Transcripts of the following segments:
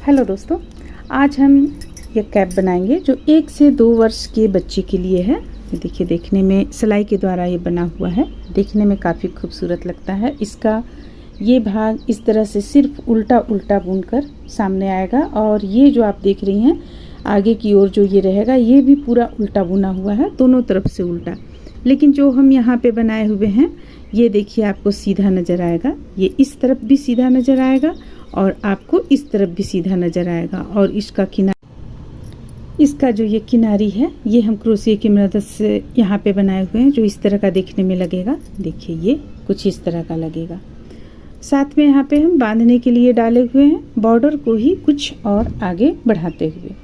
Hello दोस्तों, आज हम ये कैप बनाएंगे जो 1 से 2 वर्ष के बच्चे के लिए है। ये देखिए, देखने में सिलाई के द्वारा ये बना हुआ है, देखने में काफ़ी खूबसूरत लगता है। इसका ये भाग इस तरह से सिर्फ उल्टा उल्टा बुनकर सामने आएगा और ये जो आप देख रही हैं आगे की ओर जो ये रहेगा ये भी पूरा उल्टा बुना हुआ है, दोनों तरफ से उल्टा। लेकिन जो हम यहाँ पे बनाए हुए हैं ये देखिए आपको सीधा नज़र आएगा, ये इस तरफ भी सीधा नज़र आएगा और आपको इस तरफ भी सीधा नज़र आएगा। और इसका जो ये किनारी है ये हम क्रोशिया की मदद से यहाँ पे बनाए हुए हैं, जो इस तरह का देखने में लगेगा। देखिए ये कुछ इस तरह का लगेगा। साथ में यहाँ पे हम बांधने के लिए डाले हुए हैं बॉर्डर को ही कुछ और आगे बढ़ाते हुए।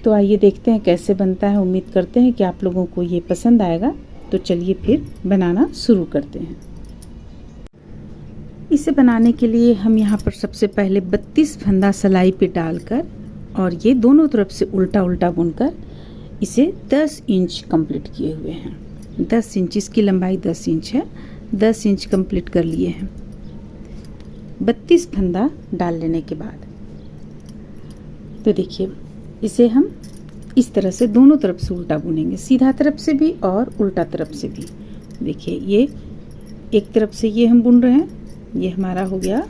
तो आइए देखते हैं कैसे बनता है। उम्मीद करते हैं कि आप लोगों को ये पसंद आएगा। तो चलिए फिर बनाना शुरू करते हैं। इसे बनाने के लिए हम यहाँ पर सबसे पहले 32 फंदा सिलाई पे डालकर और ये दोनों तरफ से उल्टा उल्टा बुनकर इसे 10 इंच कंप्लीट किए हुए हैं। 10 इंच, इसकी लंबाई 10 इंच है, 10 इंच कंप्लीट कर लिए हैं 32 फंदा डाल लेने के बाद। तो देखिए इसे हम इस तरह से दोनों तरफ से उल्टा बुनेंगे, सीधा तरफ से भी और उल्टा तरफ से भी। देखिए ये एक तरफ से ये हम बुन रहे हैं, ये हमारा हो गया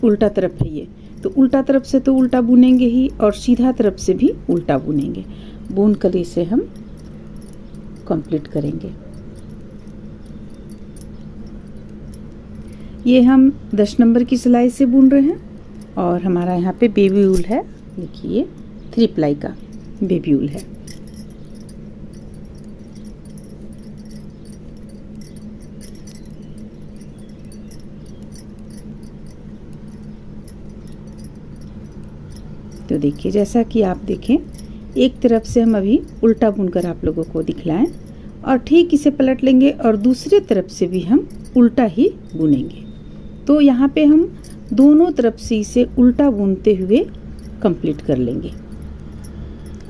उल्टा तरफ है ये। तो उल्टा तरफ से तो उल्टा बुनेंगे ही और सीधा तरफ से भी उल्टा बुनेंगे। बुन कर इसे हम कंप्लीट करेंगे। ये हम 10 नंबर की सिलाई से बुन रहे हैं और हमारा यहाँ पे बेबी वूल है। देखिए 3 प्लाई का बेबी वूल है। तो देखिए जैसा कि आप देखें, एक तरफ से हम अभी उल्टा बुनकर आप लोगों को दिखलाएं और ठीक इसे पलट लेंगे और दूसरे तरफ से भी हम उल्टा ही बुनेंगे। तो यहाँ पे हम दोनों तरफ से इसे उल्टा बुनते हुए कंप्लीट कर लेंगे।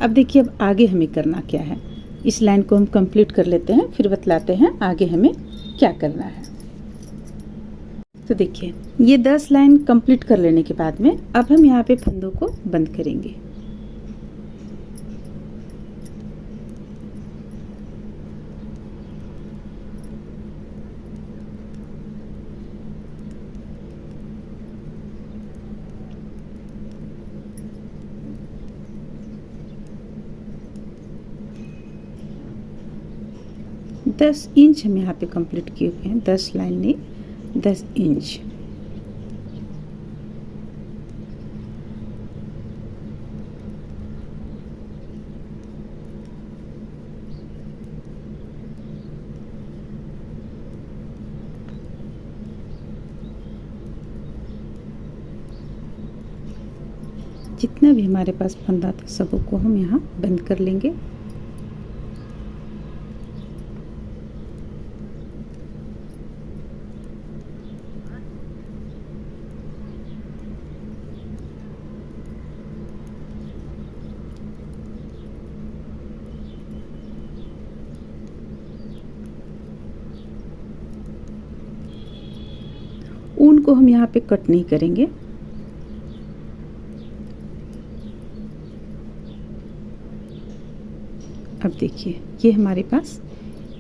अब देखिए अब आगे हमें करना क्या है। इस लाइन को हम कंप्लीट कर लेते हैं, फिर बतलाते हैं आगे हमें क्या करना है। तो देखिए ये 10 लाइन कंप्लीट कर लेने के बाद में अब हम यहाँ पे फंदों को बंद करेंगे। दस इंच हम यहाँ पे कंप्लीट किए हुए हैं, 10 लाइन नहीं 10 इंच। जितना भी हमारे पास फंदा था सबको हम यहाँ बंद कर लेंगे। ऊन को हम यहाँ पे कट नहीं करेंगे। अब देखिए ये हमारे पास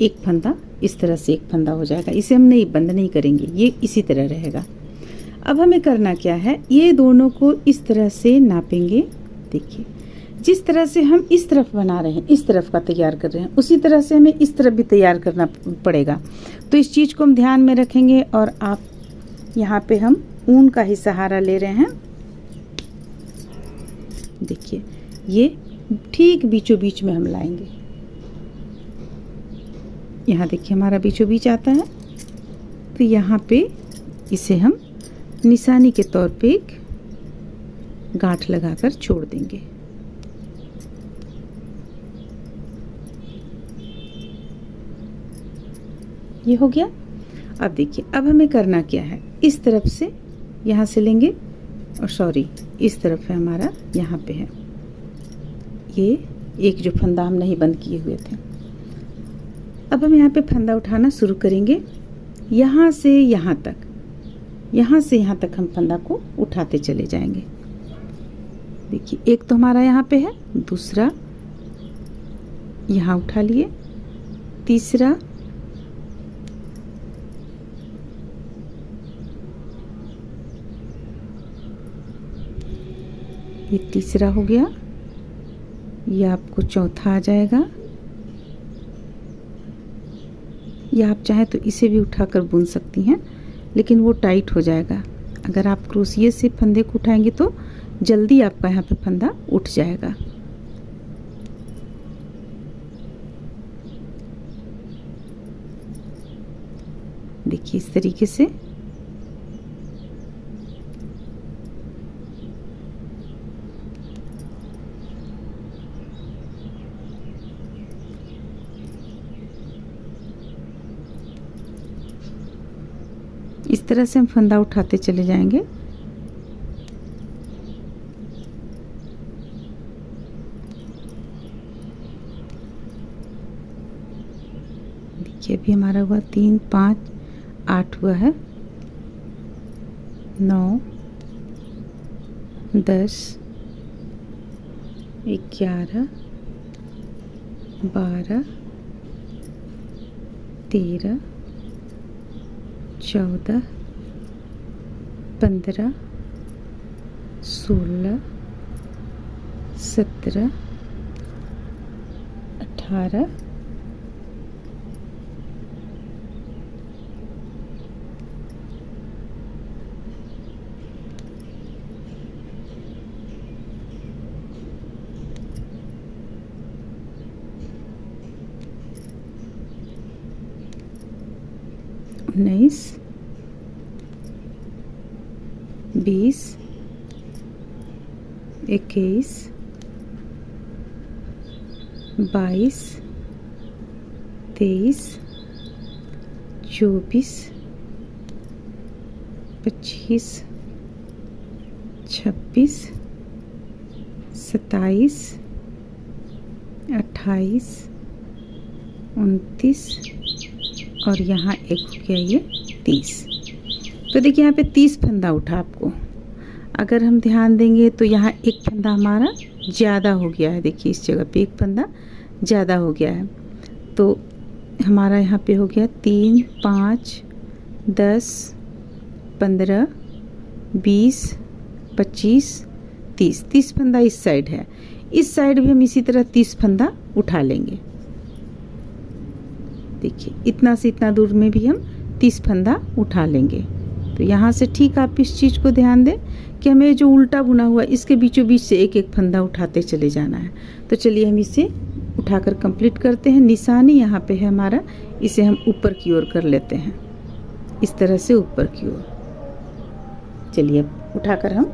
एक फंदा इस तरह से एक फंदा हो जाएगा। इसे हम नहीं बंद नहीं करेंगे, ये इसी तरह रहेगा। अब हमें करना क्या है, ये दोनों को इस तरह से नापेंगे। देखिए जिस तरह से हम इस तरफ बना रहे हैं, इस तरफ का तैयार कर रहे हैं, उसी तरह से हमें इस तरफ भी तैयार करना पड़ेगा। तो इस चीज़ को हम ध्यान में रखेंगे और आप यहाँ पे हम ऊन का ही सहारा ले रहे हैं। देखिए ये ठीक बीचों बीच में हम लाएंगे। यहाँ देखिए हमारा बीचों बीच आता है। तो यहाँ पे इसे हम निशानी के तौर पे एक गांठ लगाकर छोड़ देंगे। ये हो गया। अब देखिए अब हमें करना क्या है, इस तरफ से यहाँ से लेंगे और सॉरी इस तरफ है हमारा, यहाँ पे है ये एक जो फंदा हम नहीं बंद किए हुए थे। अब हम यहाँ पे फंदा उठाना शुरू करेंगे, यहाँ से यहाँ तक यहाँ से यहाँ तक हम फंदा को उठाते चले जाएंगे। देखिए एक तो हमारा यहाँ पे है, दूसरा यहाँ उठा लिए, तीसरा, ये तीसरा हो गया, ये आपको चौथा आ जाएगा। या आप चाहें तो इसे भी उठाकर बुन सकती हैं, लेकिन वो टाइट हो जाएगा। अगर आप क्रोशिये से फंदे को उठाएंगे तो जल्दी आपका यहाँ पे फंदा उठ जाएगा। देखिए इस तरीके से। इस तरह से हम फंदा उठाते चले जाएंगे। देखिए अभी हमारा हुआ 3 5 8 हुआ है, 9 10 11 12 13 14 15 16 17 18 19 20 21 22 23 24 25 26 27 28 29 और यहाँ एक हो गया ये 30। तो देखिए यहाँ पे 30 फंदा उठा आपको। अगर हम ध्यान देंगे तो यहाँ एक फंदा हमारा ज़्यादा हो गया है। देखिए इस जगह पे एक फंदा ज़्यादा हो गया है, तो हमारा यहाँ पे हो गया 3 5 10 15 20 25 30। 30 फंदा इस साइड है, इस साइड भी हम इसी तरह 30 फंदा उठा लेंगे। देखिए इतना से इतना दूर में भी हम 30 फंदा उठा लेंगे। तो यहाँ से ठीक आप इस चीज़ को ध्यान दें कि हमें जो उल्टा बुना हुआ इसके बीचों बीच से एक एक फंदा उठाते चले जाना है। तो चलिए हम इसे उठाकर कंप्लीट करते हैं। निशानी यहाँ पे है हमारा, इसे हम ऊपर की ओर कर लेते हैं, इस तरह से ऊपर की ओर। चलिए अब उठाकर हम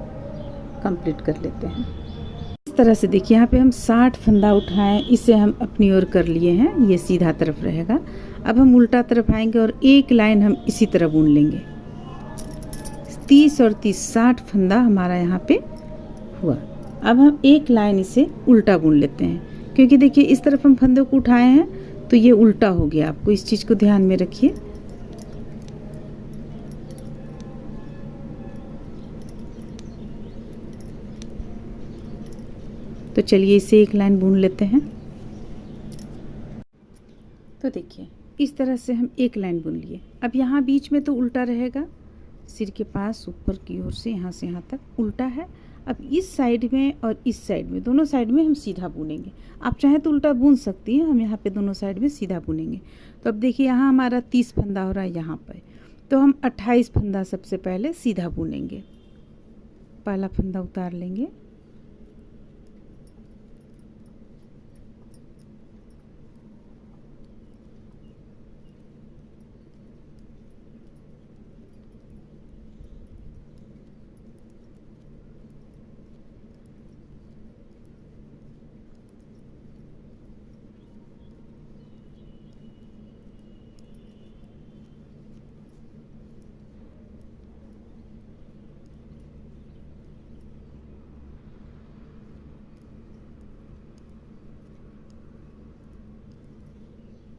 कंप्लीट कर लेते हैं। इस तरह से देखिए यहाँ पे हम 60 फंदा उठाएं, इसे हम अपनी ओर कर लिए हैं, ये सीधा तरफ रहेगा। अब हम उल्टा तरफ आएंगे और एक लाइन हम इसी तरह बुन लेंगे। 30 और 30 60 फंदा हमारा यहाँ पे हुआ। अब हम एक लाइन इसे उल्टा बुन लेते हैं, क्योंकि देखिए इस तरफ हम फंदों को उठाए हैं तो ये उल्टा हो गया। आपको इस चीज़ को ध्यान में रखिए। तो चलिए इसे एक लाइन बुन लेते हैं। तो देखिए इस तरह से हम एक लाइन बुन लिए। अब यहाँ बीच में तो उल्टा रहेगा, सिर के पास ऊपर की ओर से यहाँ तक उल्टा है। अब इस साइड में और इस साइड में, दोनों साइड में हम सीधा बुनेंगे। आप चाहें तो उल्टा बुन सकती हैं, हम यहाँ पे दोनों साइड में सीधा बुनेंगे। तो अब देखिए यहाँ हमारा 30 फंदा हो रहा है यहाँ पर, तो हम 28 फंदा सबसे पहले सीधा बुनेंगे। पहला फंदा उतार लेंगे,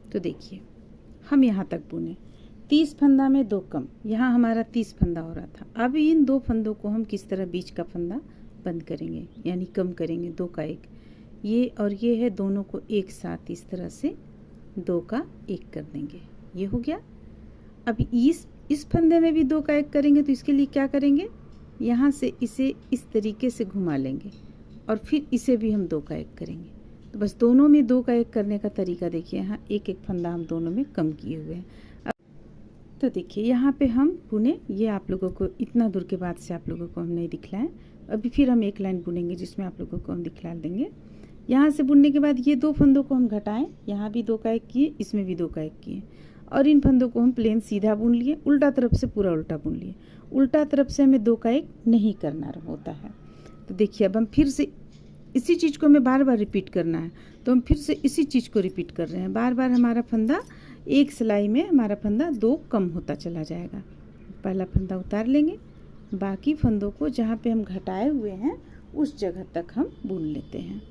तो देखिए हम यहाँ तक बुने। 30 फंदा में 2 कम, यहाँ हमारा 30 फंदा हो रहा था। अब इन 2 फंदों को हम किस तरह बीच का फंदा बंद करेंगे, यानी कम करेंगे। 2 का 1, ये और ये है, दोनों को एक साथ इस तरह से 2 का 1 कर देंगे। ये हो गया। अब इस फंदे में भी 2 का 1 करेंगे, तो इसके लिए क्या करेंगे, यहाँ से इसे इस तरीके से घुमा लेंगे और फिर इसे भी हम 2 का 1 करेंगे। तो बस दोनों में 2 का 1 करने का तरीका देखिए, यहाँ एक एक फंदा हम दोनों में कम किए हुए हैं। तो देखिए यहाँ पे हम बुने, ये आप लोगों को इतना दूर के बाद से आप लोगों को हम नहीं दिखलाएं। अभी फिर हम एक लाइन बुनेंगे जिसमें आप लोगों को हम दिखला देंगे। यहाँ से बुनने के बाद ये 2 फंदों को हम घटाएं, यहाँ भी 2 का 1 किए, इसमें भी 2 का 1 किए, और इन फंदों को हम प्लेन सीधा बुन लिए, उल्टा तरफ से पूरा उल्टा बुन लिए। उल्टा तरफ से हमें 2 का 1 नहीं करना होता है। तो देखिए अब हम फिर से इसी चीज़ को हमें बार बार रिपीट करना है, तो हम फिर से इसी चीज़ को रिपीट कर रहे हैं। बार बार हमारा फंदा एक सिलाई में हमारा फंदा 2 कम होता चला जाएगा। पहला फंदा उतार लेंगे, बाकी फंदों को जहाँ पे हम घटाए हुए हैं उस जगह तक हम बुन लेते हैं।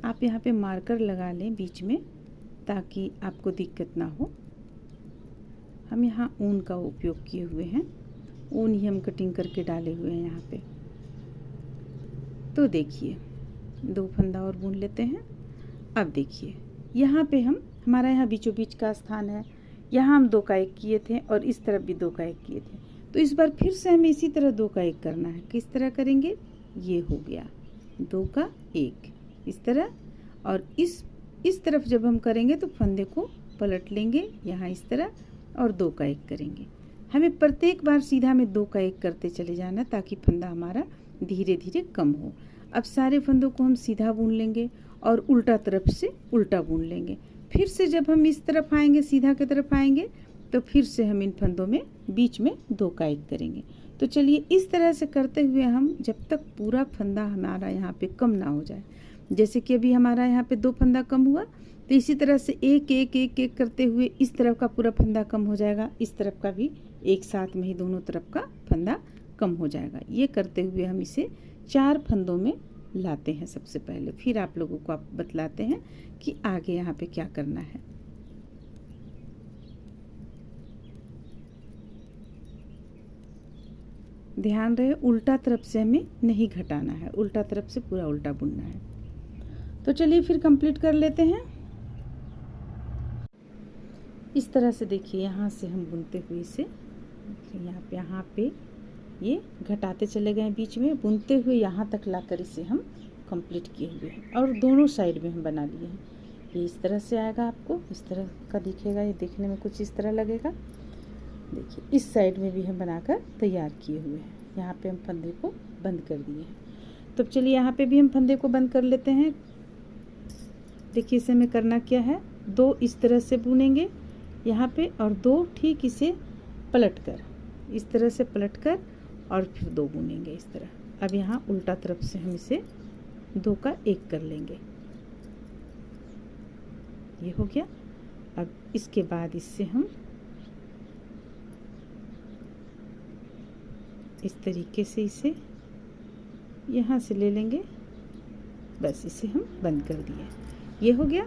आप यहाँ पे मार्कर लगा लें बीच में ताकि आपको दिक्कत ना हो। हम यहाँ ऊन का उपयोग किए हुए हैं, ऊन ही हम कटिंग करके डाले हुए हैं यहाँ पे। तो देखिए 2 फंदा और बुन लेते हैं। अब देखिए यहाँ पे हमारा यहाँ बीचों बीच का स्थान है, यहाँ हम 2 का 1 किए थे और इस तरफ भी 2 का 1 किए थे। तो इस बार फिर से हमें इसी तरह 2 का 1 करना है। किस तरह करेंगे, ये हो गया 2 का 1 इस तरह, और इस तरफ जब हम करेंगे तो फंदे को पलट लेंगे यहाँ इस तरह और 2 का 1 करेंगे। हमें प्रत्येक बार सीधा में 2 का 1 करते चले जाना ताकि फंदा हमारा धीरे धीरे कम हो। अब सारे फंदों को हम सीधा बुन लेंगे और उल्टा तरफ से उल्टा बुन लेंगे। फिर से जब हम इस तरफ आएंगे, सीधा की तरफ आएंगे, तो फिर से हम इन फंदों में बीच में 2 का 1 करेंगे। तो चलिए इस तरह से करते हुए हम जब तक पूरा फंदा हमारा यहाँ पे कम ना हो जाए, जैसे कि अभी हमारा यहाँ पे 2 फंदा कम हुआ, तो इसी तरह से एक एक एक एक करते हुए इस तरफ का पूरा फंदा कम हो जाएगा, इस तरफ का भी एक साथ में ही दोनों तरफ का फंदा कम हो जाएगा। ये करते हुए हम इसे 4 फंदों में लाते हैं सबसे पहले, फिर आप लोगों को आप बतलाते हैं कि आगे यहाँ पे क्या करना है। ध्यान रहे उल्टा तरफ से हमें नहीं घटाना है, उल्टा तरफ से पूरा उल्टा बुनना है। तो चलिए फिर कंप्लीट कर लेते हैं। इस तरह से देखिए यहाँ से हम बुनते हुए इसे यहाँ पे ये घटाते चले गए, बीच में बुनते हुए यहाँ तक लाकर इसे हम कंप्लीट किए हुए हैं और दोनों साइड में हम बना लिए हैं। ये इस तरह से आएगा, आपको इस तरह का दिखेगा, ये देखने में कुछ इस तरह लगेगा। देखिए इस साइड में भी हम बनाकर तैयार किए हुए हैं। यहाँ पे हम फंदे को बंद कर दिए हैं। तो चलिए यहाँ पे भी हम फंदे को बंद कर लेते हैं। देखिए इसे हमें करना क्या है, 2 इस तरह से बुनेंगे यहाँ पे और 2 ठीक इसे पलट कर, इस तरह से पलट कर और फिर 2 बुनेंगे इस तरह। अब यहाँ उल्टा तरफ से हम इसे 2 का 1 कर लेंगे। ये हो गया। अब इसके बाद इससे हम इस तरीके से इसे यहाँ से ले लेंगे, बस इसे हम बंद कर दिए। ये हो गया।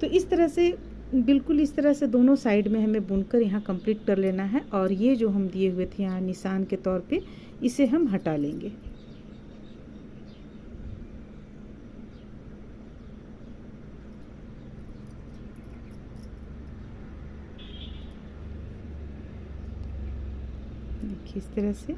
तो इस तरह से बिल्कुल इस तरह से दोनों साइड में हमें बुनकर यहाँ कंप्लीट कर लेना है। और ये जो हम दिए हुए थे यहाँ निशान के तौर पे, इसे हम हटा लेंगे। देखिए इस तरह से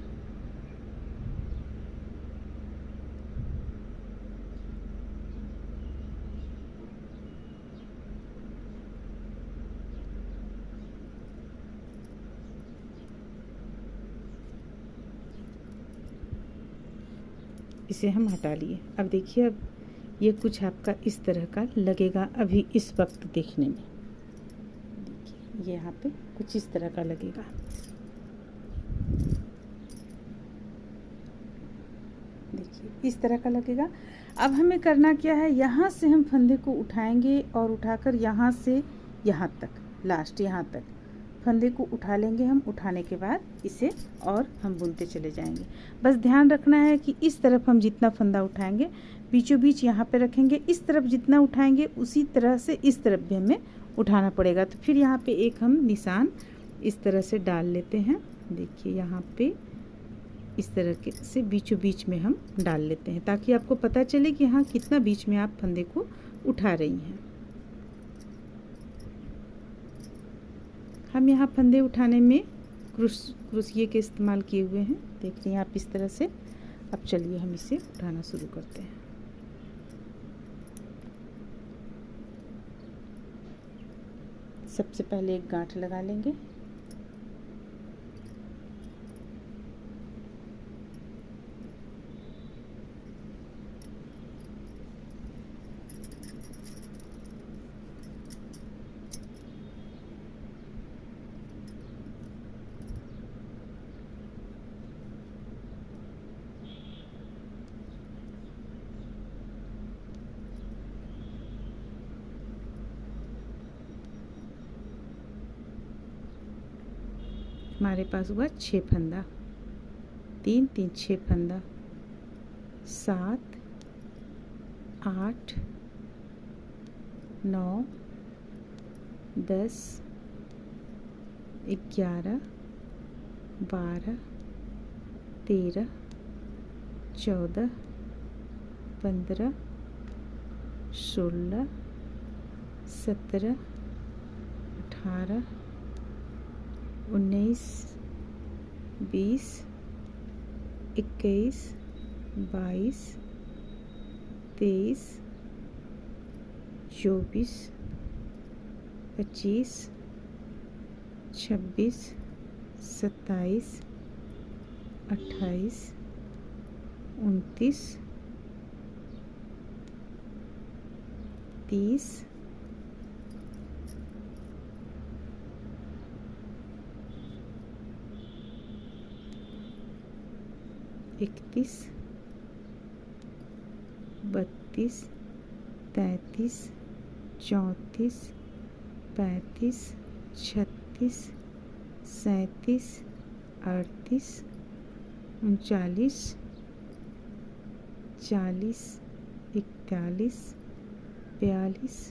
इसे हम हटा लिए। अब देखिए अब ये कुछ आपका इस तरह का लगेगा अभी इस वक्त देखने में। देखिए ये यहाँ पे कुछ इस तरह का लगेगा। देखिए इस तरह का लगेगा। अब हमें करना क्या है, यहाँ से हम फंदे को उठाएंगे और उठाकर यहाँ से यहाँ तक, लास्ट यहाँ तक फंदे को उठा लेंगे हम, उठाने के बाद इसे और हम बुनते चले जाएंगे। बस ध्यान रखना है कि इस तरफ हम जितना फंदा उठाएंगे बीचों बीच यहाँ पे रखेंगे, इस तरफ जितना उठाएंगे उसी तरह से इस तरफ भी हमें उठाना पड़ेगा। तो फिर यहाँ पे एक हम निशान इस तरह से डाल लेते हैं। देखिए यहाँ पे इस तरह के से बीचों बीच में हम डाल लेते हैं, ताकि आपको पता चले कि हाँ कितना बीच में आप फंदे को उठा रही हैं। हम यहाँ फंदे उठाने में क्रोशिये के इस्तेमाल किए हुए हैं, देख रही हैं आप इस तरह से। अब चलिए हम इसे उठाना शुरू करते हैं। सबसे पहले एक गांठ लगा लेंगे, हमारे पास हुआ 6 फंदा, 3 3 6 फंदा, 7 8 9 10 11 12 13 14 15 16 17 18 19 20 21 22 23 24 25 26 27 28 29 30 31 32 33 34 35 36 37 38 39 40 41 42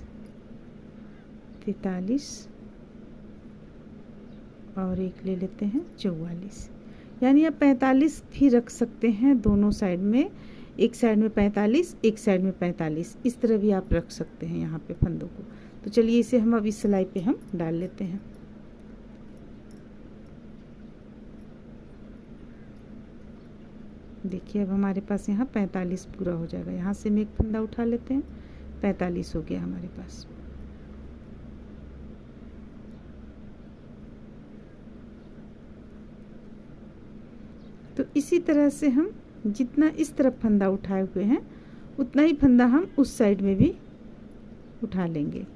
43 और एक ले लेते हैं 44। यानी आप 45 भी रख सकते हैं दोनों साइड में, एक साइड में 45 एक साइड में 45, इस तरह भी आप रख सकते हैं यहाँ पे फंदों को। तो चलिए इसे हम अब इस सिलाई पे हम डाल लेते हैं। देखिए अब हमारे पास यहाँ 45 पूरा हो जाएगा। यहाँ से हम एक फंदा उठा लेते हैं, 45 हो गया हमारे पास। तो इसी तरह से हम जितना इस तरफ फंदा उठाए हुए हैं उतना ही फंदा हम उस साइड में भी उठा लेंगे।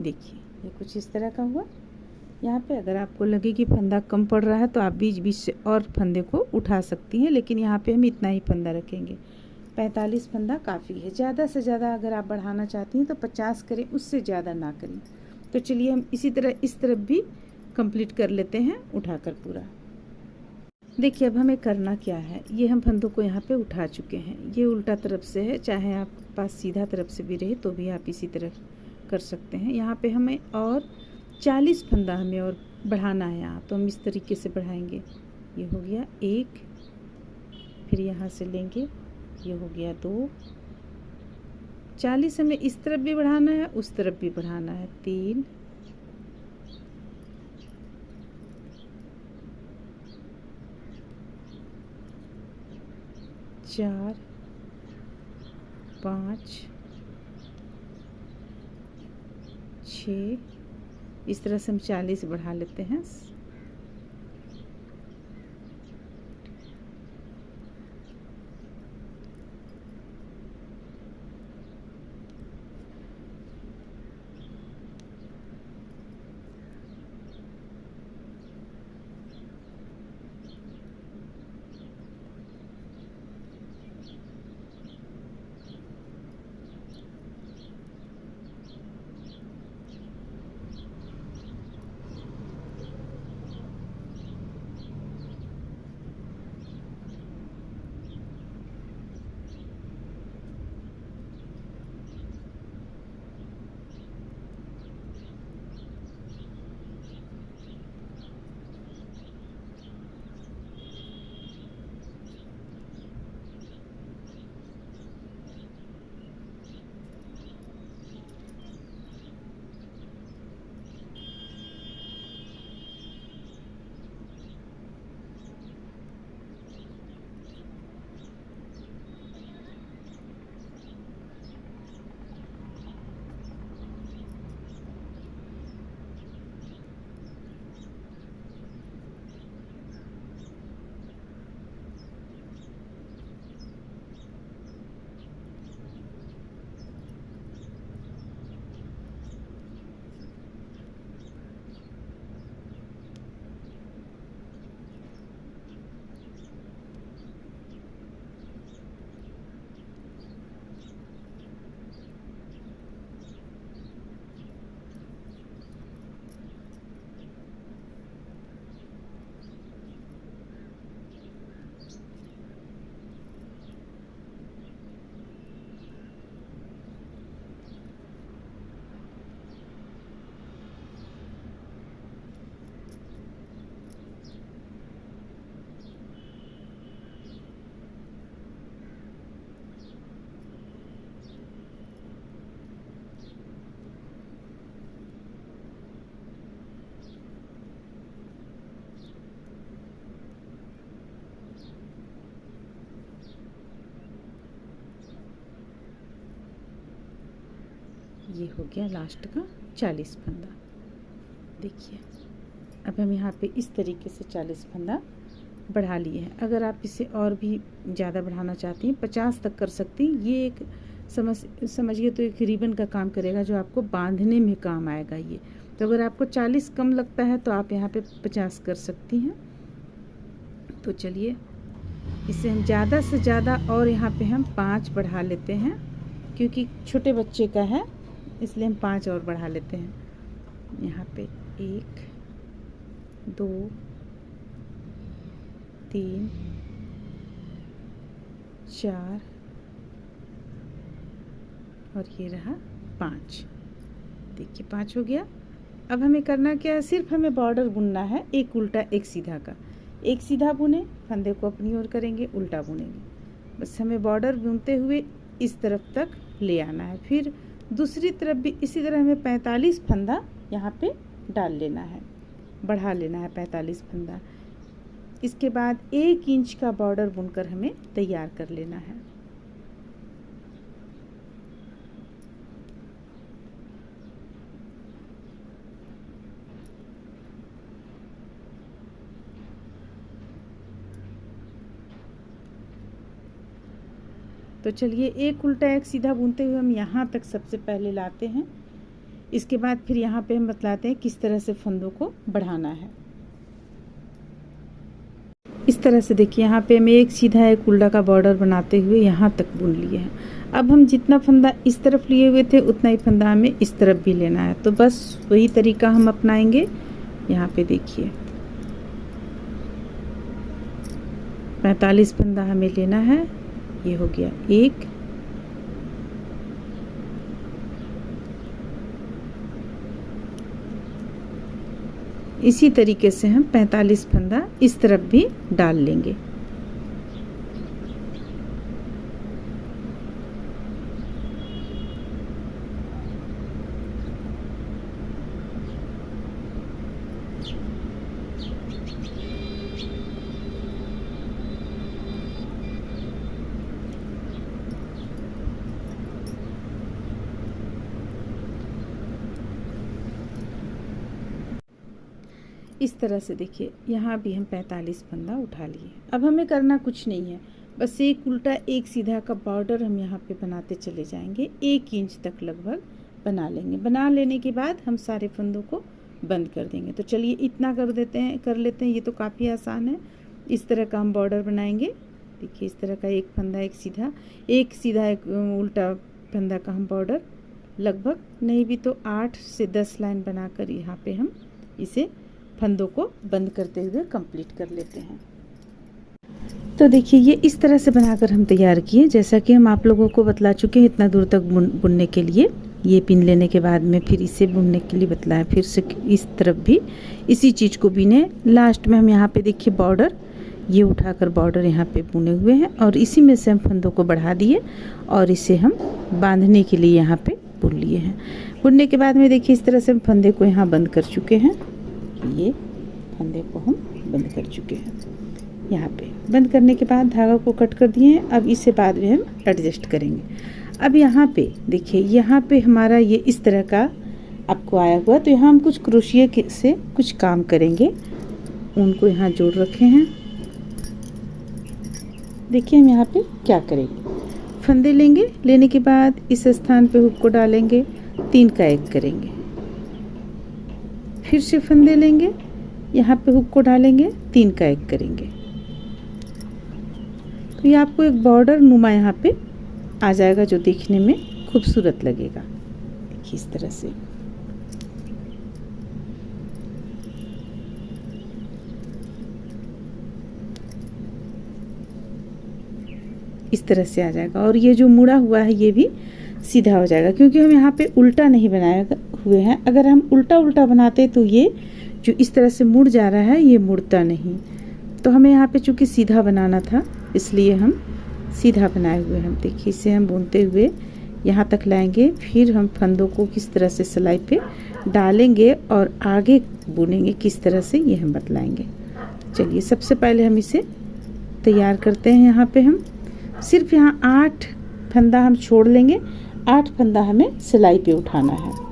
देखिए ये कुछ इस तरह का हुआ। यहाँ पे अगर आपको लगे कि फंदा कम पड़ रहा है तो आप बीच बीच से और फंदे को उठा सकती हैं, लेकिन यहाँ पे हम इतना ही फंदा रखेंगे। 45 फंदा काफ़ी है। ज़्यादा से ज़्यादा अगर आप बढ़ाना चाहती हैं तो 50 करें, उससे ज़्यादा ना करें। तो चलिए हम इसी तरह इस तरफ भी कंप्लीट कर लेते हैं उठाकर पूरा। देखिए अब हमें करना क्या है, ये हम फंदों को यहाँ पे उठा चुके हैं। ये उल्टा तरफ से है, चाहे आप पास सीधा तरफ से भी रहे तो भी आप इसी तरह कर सकते हैं। यहाँ पे हमें और 40 फंदा हमें और बढ़ाना है यहाँ, तो हम इस तरीके से बढ़ाएंगे। ये हो गया 1, फिर यहाँ से लेंगे, ये हो गया 2, 40 हमें इस तरफ भी बढ़ाना है उस तरफ भी बढ़ाना है, 3, 4, 5, 6, इस तरह से हम 40 बढ़ा लेते हैं। ये हो गया लास्ट का 40 फंदा। देखिए अब हम यहाँ पे इस तरीके से 40 फंदा बढ़ा लिए हैं। अगर आप इसे और भी ज़्यादा बढ़ाना चाहती हैं 50 तक कर सकती हैं। ये एक समझिए तो एक रिबन का काम करेगा जो आपको बांधने में काम आएगा ये। तो अगर आपको 40 कम लगता है तो आप यहाँ पे 50 कर सकती हैं। तो चलिए इसे हम ज़्यादा से ज़्यादा और यहाँ पे हम 5 बढ़ा लेते हैं, क्योंकि छोटे बच्चे का है इसलिए हम 5 और बढ़ा लेते हैं। यहाँ पे 1 2 3 4 और ये रहा 5। देखिए 5 हो गया। अब हमें करना क्या है, सिर्फ हमें बॉर्डर बुनना है, एक उल्टा एक सीधा का। एक सीधा बुने, फंदे को अपनी ओर करेंगे, उल्टा बुनेंगे। बस हमें बॉर्डर बुनते हुए इस तरफ तक ले आना है। फिर दूसरी तरफ भी इसी तरह हमें 45 फंदा यहाँ पे डाल लेना है, बढ़ा लेना है 45 फंदा। इसके बाद 1 इंच का बॉर्डर बुनकर हमें तैयार कर लेना है। तो चलिए एक उल्टा एक सीधा बुनते हुए हम यहाँ तक सबसे पहले लाते हैं। इसके बाद फिर यहाँ पे हम बतलाते हैं किस तरह से फंदों को बढ़ाना है। इस तरह से देखिए यहाँ पे हम एक सीधा एक उल्टा का बॉर्डर बनाते हुए यहाँ तक बुन लिए हैं। अब हम जितना फंदा इस तरफ लिए हुए थे उतना ही फंदा हमें इस तरफ भी लेना है। तो बस वही तरीका हम अपनाएंगे। यहाँ पे देखिए 45 फंदा हमें लेना है। ये हो गया 1, इसी तरीके से हम 45 फंदा इस तरफ भी डाल लेंगे। इस तरह से देखिए यहाँ भी हम 45 फंदा उठा लिए। अब हमें करना कुछ नहीं है, बस एक उल्टा एक सीधा का बॉर्डर हम यहाँ पे बनाते चले जाएंगे। 1 इंच तक लगभग बना लेंगे। बना लेने के बाद हम सारे फंदों को बंद कर देंगे। तो चलिए इतना कर लेते हैं। ये तो काफ़ी आसान है। इस तरह का हम बॉर्डर बनाएंगे। देखिए इस तरह का एक फंदा एक सीधा एक उल्टा फंदा का हम बॉर्डर लगभग नहीं भी तो 8 से 10 लाइन बनाकर यहाँ पे हम इसे फंदों को बंद करते हुए कंप्लीट कर लेते हैं। तो देखिए ये इस तरह से बनाकर हम तैयार किए, जैसा कि हम आप लोगों को बतला चुके हैं। इतना दूर तक बुनने के लिए ये पिन लेने के बाद में फिर इसे बुनने के लिए बतलाया। फिर से इस तरफ भी इसी चीज़ को बिने। लास्ट में हम यहाँ पे देखिए बॉर्डर ये उठाकर बॉर्डर यहाँ पे बुने हुए हैं और इसी में से हम फंदों को बढ़ा दिए और इसे हम बांधने के लिए यहाँ पे बुन लिए हैं। बुनने के बाद में देखिए इस तरह से हम फंदे को यहाँ बंद कर चुके हैं। ये फंदे को हम बंद कर चुके हैं। यहाँ पे बंद करने के बाद धागा को कट कर दिए हैं। अब इसे बाद में हम एडजस्ट करेंगे। अब यहाँ पे देखिए यहाँ पे हमारा ये इस तरह का आपको आया हुआ, तो यहाँ हम कुछ क्रोशिया से कुछ काम करेंगे। उनको यहाँ जोड़ रखे हैं। देखिए हम यहाँ पे क्या करेंगे, फंदे लेंगे, लेने के बाद इस स्थान पे हुक को डालेंगे, 3 का 1 करेंगे, फिर से फंदे लेंगे, यहाँ पे हुक को डालेंगे, 3 का 1 करेंगे। तो ये आपको एक बॉर्डर नुमा यहाँ पे आ जाएगा जो देखने में खूबसूरत लगेगा। देखिए इस तरह से। इस तरह से आ जाएगा और ये जो मुड़ा हुआ है ये भी सीधा हो जाएगा, क्योंकि हम यहाँ पे उल्टा नहीं बनाए हुए हैं। अगर हम उल्टा उल्टा बनाते तो ये जो इस तरह से मुड़ जा रहा है ये मुड़ता नहीं। तो हमें यहाँ पे चूँकि सीधा बनाना था इसलिए हम सीधा बनाए हुए हैं। देखिए इसे हम बुनते हुए यहाँ तक लाएंगे, फिर हम फंदों को किस तरह से सिलाई पे डालेंगे और आगे बुनेंगे किस तरह से ये हम बतलाएंगे। चलिए सबसे पहले हम इसे तैयार करते हैं। यहाँ पे हम सिर्फ यहाँ 8 फंदा हम छोड़ लेंगे। 8 फंदा हमें सिलाई पे उठाना है।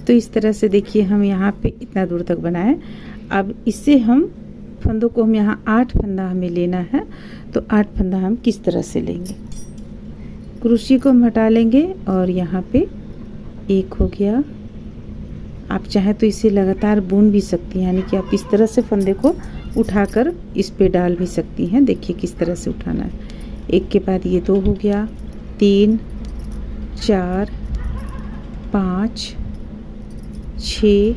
तो इस तरह से देखिए हम यहाँ पे इतना दूर तक बनाए। अब इससे हम फंदों को हम यहाँ 8 फंदा हमें लेना है। तो 8 फंदा हम किस तरह से लेंगे, क्रोशिया को हम हटा लेंगे और यहाँ पे एक हो गया। आप चाहे तो इसे लगातार बुन भी सकती हैं, यानी कि आप इस तरह से फंदे को उठाकर इस पे डाल भी सकती हैं। देखिए किस तरह से उठाना है। एक के बाद ये 2 हो गया, 3 4 5 6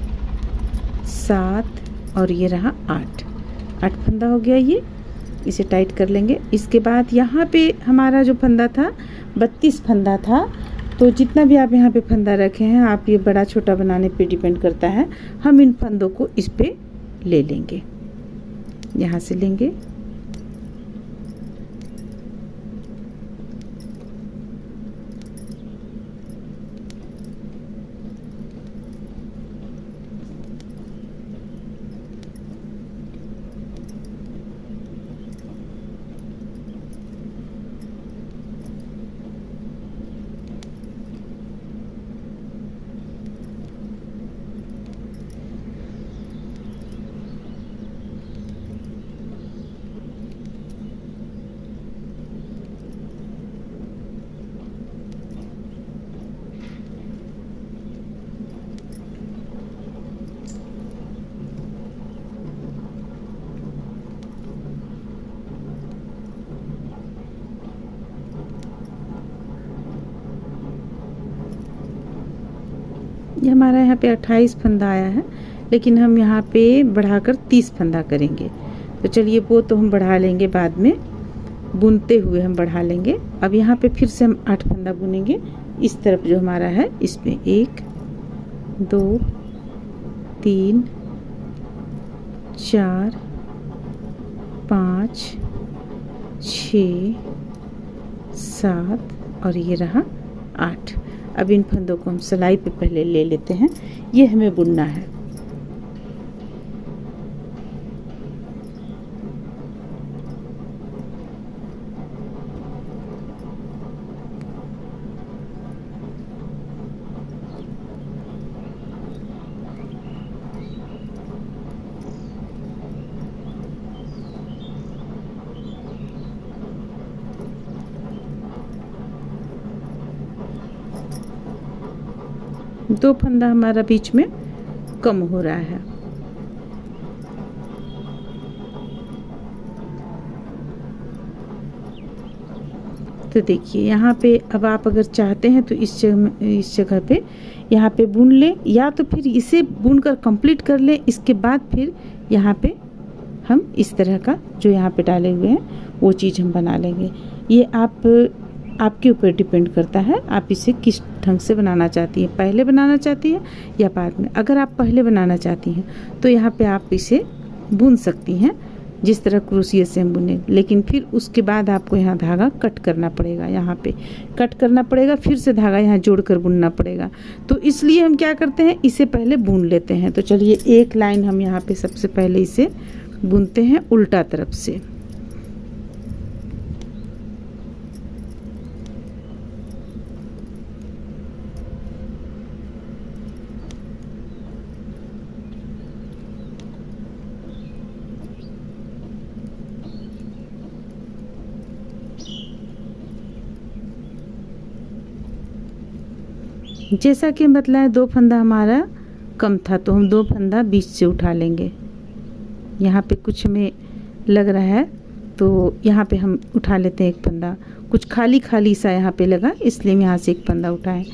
7 और ये रहा 8 फंदा हो गया। ये इसे टाइट कर लेंगे। इसके बाद यहाँ पे हमारा जो फंदा था 32 फंदा था। तो जितना भी आप यहाँ पे फंदा रखे हैं, आप ये बड़ा छोटा बनाने पे डिपेंड करता है। हम इन फंदों को इस पे ले लेंगे, यहाँ से लेंगे। ये हमारा यहाँ पे 28 फंदा आया है, लेकिन हम यहाँ पे बढ़ाकर 30 फंदा करेंगे। तो चलिए वो तो हम बढ़ा लेंगे, बाद में बुनते हुए हम बढ़ा लेंगे। अब यहाँ पे फिर से हम 8 फंदा बुनेंगे। इस तरफ जो हमारा है इसमें 1 2 3 4 5 6 7 और ये रहा 8। अब इन फंदों को हम सिलाई पे पहले ले लेते हैं। ये हमें बुनना है। दो फंदा हमारा बीच में कम हो रहा है। तो देखिए यहाँ पे अब आप अगर चाहते हैं तो इस जगह पे यहाँ पे बुन लें, या तो फिर इसे बुनकर कंप्लीट कर लें। इसके बाद फिर यहाँ पे हम इस तरह का जो यहाँ पे डाले हुए हैं वो चीज़ हम बना लेंगे। ये आपके ऊपर डिपेंड करता है, आप इसे किस ढंग से बनाना चाहती हैं, पहले बनाना चाहती हैं या बाद में। अगर आप पहले बनाना चाहती हैं तो यहाँ पे आप इसे बुन सकती हैं जिस तरह क्रोशिया से हम बुने, लेकिन फिर उसके बाद आपको यहाँ धागा कट करना पड़ेगा। यहाँ पे कट करना पड़ेगा, फिर से धागा यहाँ जोड़कर बुनना पड़ेगा। तो इसलिए हम क्या करते हैं, इसे पहले बुन लेते हैं। तो चलिए एक लाइन हम यहाँ पे सबसे पहले इसे बुनते हैं उल्टा तरफ से। जैसा कि बताया 2 फंदा हमारा कम था, तो हम 2 फंदा बीच से उठा लेंगे। यहाँ पे कुछ हमें लग रहा है तो यहाँ पे हम उठा लेते हैं 1 फंदा। कुछ खाली खाली सा यहाँ पे लगा, इसलिए हम यहाँ से 1 फंदा उठाएं।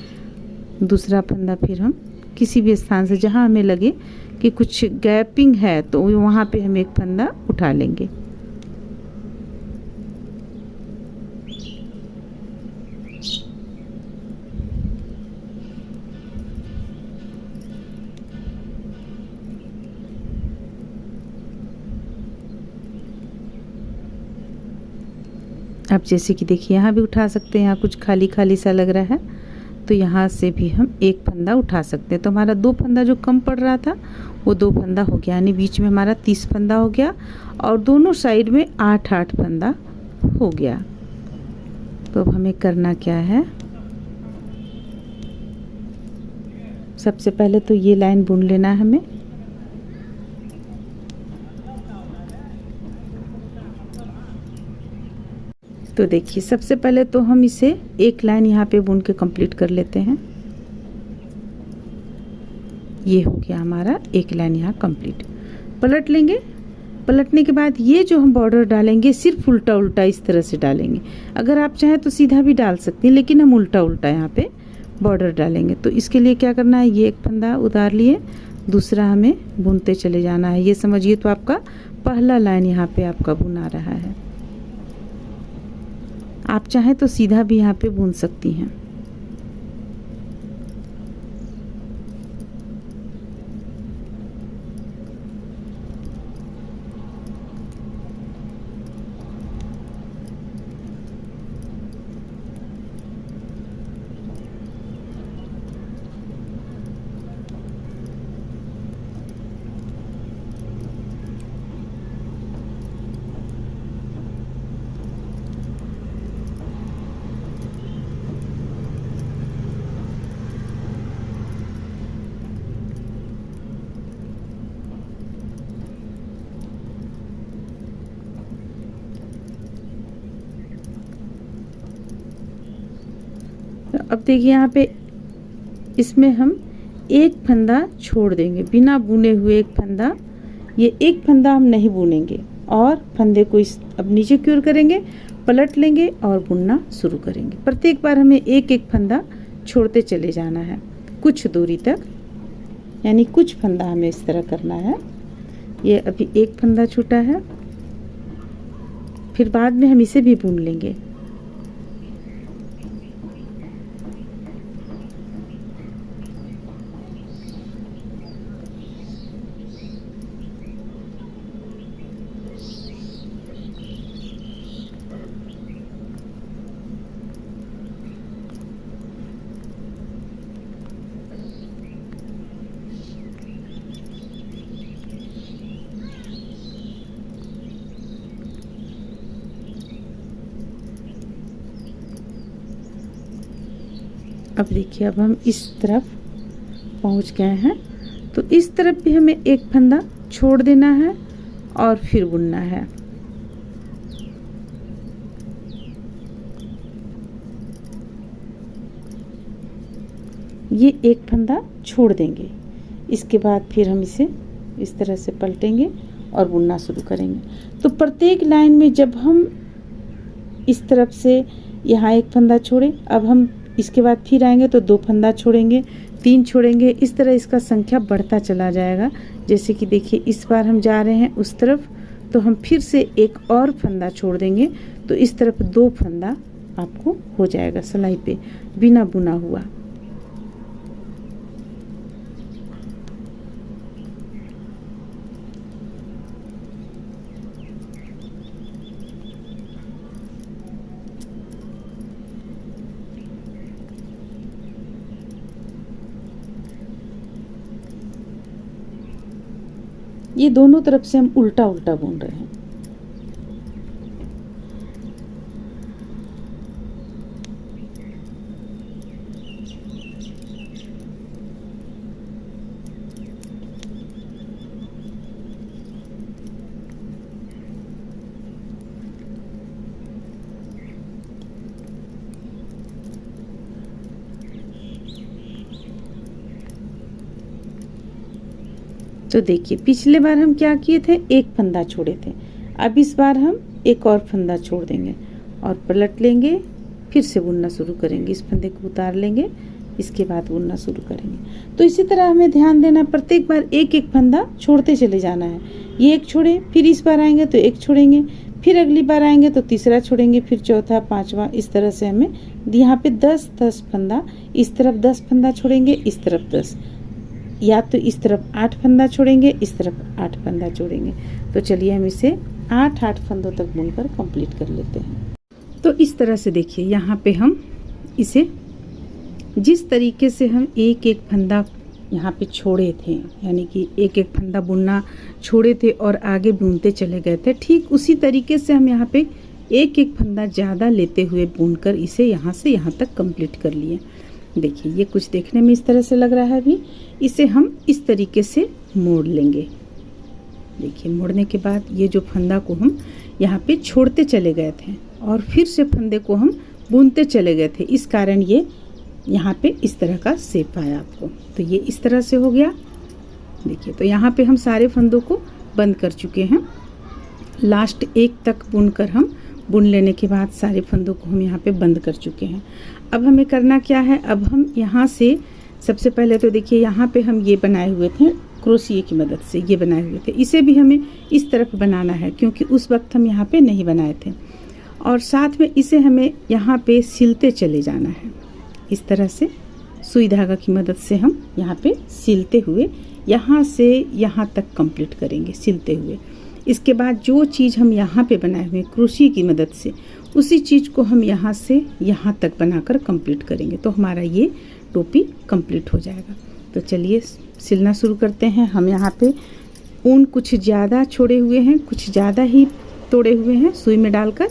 दूसरा फंदा फिर हम किसी भी स्थान से जहाँ हमें लगे कि कुछ गैपिंग है तो वहाँ पे हम 1 फंदा उठा लेंगे। अब जैसे कि देखिए यहाँ भी उठा सकते हैं, यहाँ कुछ खाली खाली सा लग रहा है तो यहाँ से भी हम एक फंदा उठा सकते हैं। तो हमारा 2 फंदा जो कम पड़ रहा था वो 2 फंदा हो गया, यानी बीच में हमारा 30 फंदा हो गया और दोनों साइड में 8-8 फंदा हो गया। तो अब हमें करना क्या है, सबसे पहले तो ये लाइन बुन लेना है हमें। तो देखिए सबसे पहले तो हम इसे एक लाइन यहाँ पे बुन के कंप्लीट कर लेते हैं। ये हो गया हमारा एक लाइन यहाँ कंप्लीट। पलट लेंगे, पलटने के बाद ये जो हम बॉर्डर डालेंगे सिर्फ उल्टा उल्टा इस तरह से डालेंगे। अगर आप चाहें तो सीधा भी डाल सकती हैं, लेकिन हम उल्टा उल्टा यहाँ पे बॉर्डर डालेंगे। तो इसके लिए क्या करना है, ये एक फंदा उतार लिए, दूसरा हमें बुनते चले जाना है। ये समझिए तो आपका पहला लाइन यहाँ पे आपका बुना रहा है। आप चाहें तो सीधा भी यहाँ पे बुन सकती हैं। अब देखिए यहाँ पे इसमें हम एक फंदा छोड़ देंगे, बिना बुने हुए एक फंदा। ये एक फंदा हम नहीं बुनेंगे और फंदे को इस अब नीचे की ओर करेंगे, पलट लेंगे और बुनना शुरू करेंगे। प्रत्येक बार हमें एक एक फंदा छोड़ते चले जाना है कुछ दूरी तक, यानी कुछ फंदा हमें इस तरह करना है। ये अभी एक फंदा छूटा है, फिर बाद में हम इसे भी बुन लेंगे। अब देखिए अब हम इस तरफ पहुंच गए हैं, तो इस तरफ भी हमें एक फंदा छोड़ देना है और फिर बुनना है। ये एक फंदा छोड़ देंगे, इसके बाद फिर हम इसे इस तरह से पलटेंगे और बुनना शुरू करेंगे। तो प्रत्येक लाइन में जब हम इस तरफ से यहाँ एक फंदा छोड़े, अब हम इसके बाद फिर आएंगे तो 2 फंदा छोड़ेंगे, 3 छोड़ेंगे, इस तरह इसका संख्या बढ़ता चला जाएगा। जैसे कि देखिए इस बार हम जा रहे हैं उस तरफ, तो हम फिर से एक और फंदा छोड़ देंगे, तो इस तरफ 2 फंदा आपको हो जाएगा सिलाई पे बिना बुना हुआ। ये दोनों तरफ से हम उल्टा उल्टा बुन रहे हैं। तो देखिए पिछले बार हम क्या किए थे, एक फंदा छोड़े थे। अब इस बार हम एक और फंदा छोड़ देंगे और पलट लेंगे, फिर से बुनना शुरू करेंगे। इस फंदे को उतार लेंगे, इसके बाद बुनना शुरू करेंगे। तो इसी तरह हमें ध्यान देना, प्रत्येक बार एक एक फंदा छोड़ते चले जाना है। ये एक छोड़े, फिर इस बार आएंगे तो एक छोड़ेंगे, फिर अगली बार आएंगे तो तीसरा छोड़ेंगे, फिर चौथा, पांचवा, इस तरह से हमें यहाँ पे 10-10 फंदा, इस तरफ 10 फंदा छोड़ेंगे, इस तरफ 10, या तो इस तरफ 8 फंदा छोड़ेंगे, इस तरफ 8 फंदा छोड़ेंगे। तो चलिए हम इसे 8-8 फंदों तक बुनकर कंप्लीट कर लेते हैं। तो इस तरह से देखिए यहाँ पे हम इसे जिस तरीके से हम एक एक फंदा यहाँ पे छोड़े थे, यानी कि एक एक फंदा बुनना छोड़े थे और आगे बुनते चले गए थे, ठीक उसी तरीके से हम यहाँ पे एक एक फंदा ज़्यादा लेते हुए बुनकर इसे यहाँ से यहाँ तक कंप्लीट कर लिए। देखिए ये कुछ देखने में इस तरह से लग रहा है। अभी इसे हम इस तरीके से मोड़ लेंगे। देखिए मोड़ने के बाद ये जो फंदा को हम यहाँ पे छोड़ते चले गए थे और फिर से फंदे को हम बुनते चले गए थे, इस कारण ये यहाँ पे इस तरह का शेप आया आपको। तो ये इस तरह से हो गया। देखिए तो यहाँ पे हम सारे फंदों को बंद कर चुके हैं। लास्ट एक तक बुनकर हम बुन लेने के बाद सारे फंदों को हम यहाँ पे बंद कर चुके हैं। अब हमें करना क्या है, अब हम यहाँ से सबसे पहले तो देखिए यहाँ पे हम ये बनाए हुए थे क्रोशिये की मदद से, ये बनाए हुए थे, इसे भी हमें इस तरफ बनाना है क्योंकि उस वक्त हम यहाँ पे नहीं बनाए थे। और साथ में इसे हमें यहाँ पे सिलते चले जाना है। इस तरह से सुई धागा की मदद से हम यहाँ पे सिलते हुए यहाँ से यहाँ तक कंप्लीट करेंगे सिलते हुए। इसके बाद जो चीज़ हम यहाँ पे बनाए हुए क्रोशिये की मदद से, उसी चीज़ को हम यहाँ से यहाँ तक बनाकर कंप्लीट करेंगे तो हमारा ये टोपी कंप्लीट हो जाएगा। तो चलिए सिलना शुरू करते हैं। हम यहाँ पे ऊन कुछ ज़्यादा छोड़े हुए हैं, कुछ ज़्यादा ही तोड़े हुए हैं सुई में डालकर,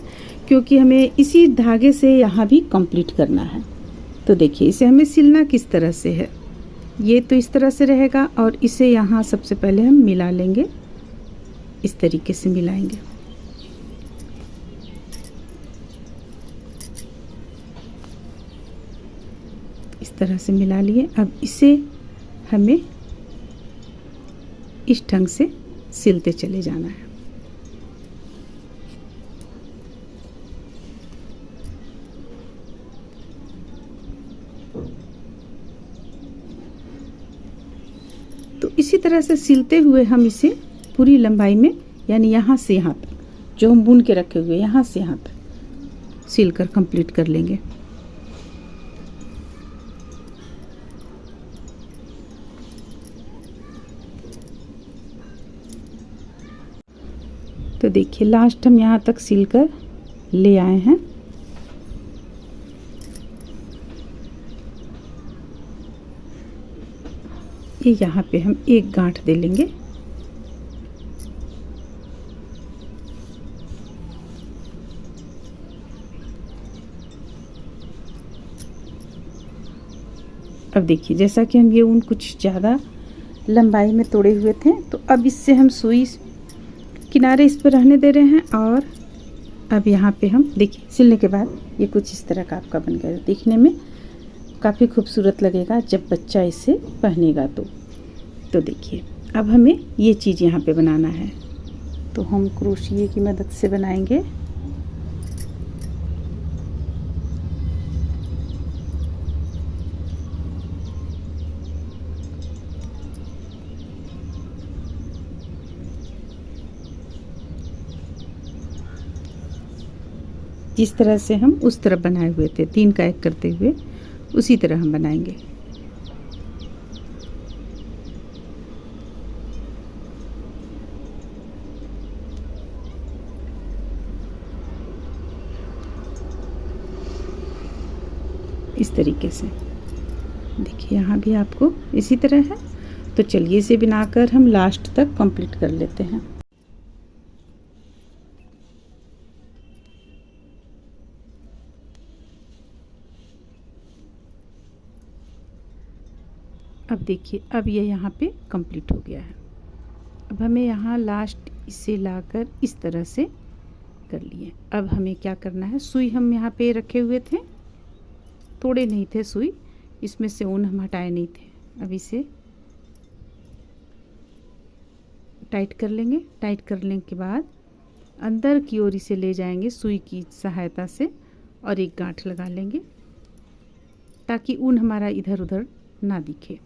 क्योंकि हमें इसी धागे से यहाँ भी कंप्लीट करना है। तो देखिए इसे हमें सिलना किस तरह से है, ये तो इस तरह से रहेगा और इसे यहाँ सबसे पहले हम मिला लेंगे, इस तरीके से मिलाएंगे। इस तरह से मिला लिए। अब इसे हमें इस ढंग से सिलते चले जाना है। तो इसी तरह से सिलते हुए हम इसे पूरी लंबाई में, यानी यहाँ से यहाँ तक जो हम बुन के रखे हुए यहाँ से यहाँ तक सिलकर कंप्लीट कर लेंगे। तो देखिए लास्ट हम यहाँ तक सिलकर ले आए हैं। ये यहाँ पे हम एक गांठ दे लेंगे। अब देखिए जैसा कि हम ये ऊन कुछ ज़्यादा लंबाई में तोड़े हुए थे, तो अब इससे हम सुई किनारे इस पर रहने दे रहे हैं। और अब यहाँ पे हम देखिए सिलने के बाद ये कुछ इस तरह का आपका बन गया। देखने में काफ़ी खूबसूरत लगेगा जब बच्चा इसे पहनेगा तो देखिए अब हमें ये चीज़ यहाँ पे बनाना है, तो हम क्रोशिये की मदद से बनाएंगे। जिस तरह से हम उस तरफ बनाए हुए थे 3 का 1 करते हुए, उसी तरह हम बनाएंगे। इस तरीके से देखिए यहाँ भी आपको इसी तरह है। तो चलिए इसे बनाकर हम लास्ट तक कंप्लीट कर लेते हैं। अब देखिए अब ये यहाँ पे कंप्लीट हो गया है। अब हमें यहाँ लास्ट इसे लाकर इस तरह से कर लिए। अब हमें क्या करना है, सुई हम यहाँ पे रखे हुए थे, तोड़े नहीं थे सुई, इसमें से ऊन हम हटाए नहीं थे। अब इसे टाइट कर लेंगे। टाइट करने के बाद अंदर की ओर इसे ले जाएंगे सुई की सहायता से और एक गांठ लगा लेंगे ताकि ऊन हमारा इधर उधर ना दिखे।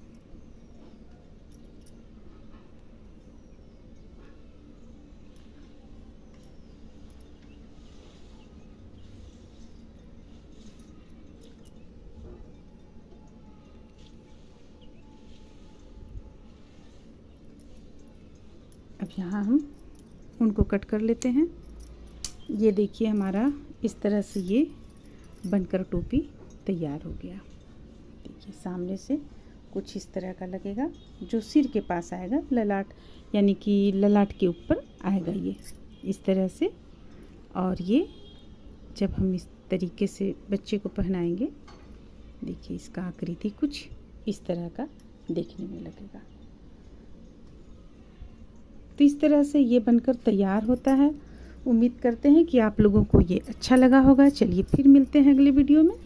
अब यहाँ हम उनको कट कर लेते हैं। ये देखिए हमारा इस तरह से ये बनकर टोपी तैयार हो गया। देखिए सामने से कुछ इस तरह का लगेगा, जो सिर के पास आएगा, ललाट यानी कि ललाट के ऊपर आएगा ये इस तरह से। और ये जब हम इस तरीके से बच्चे को पहनाएंगे, देखिए इसका आकृति कुछ इस तरह का देखने में लगेगा। तो इस तरह से ये बनकर तैयार होता है। उम्मीद करते हैं कि आप लोगों को ये अच्छा लगा होगा। चलिए फिर मिलते हैं अगले वीडियो में।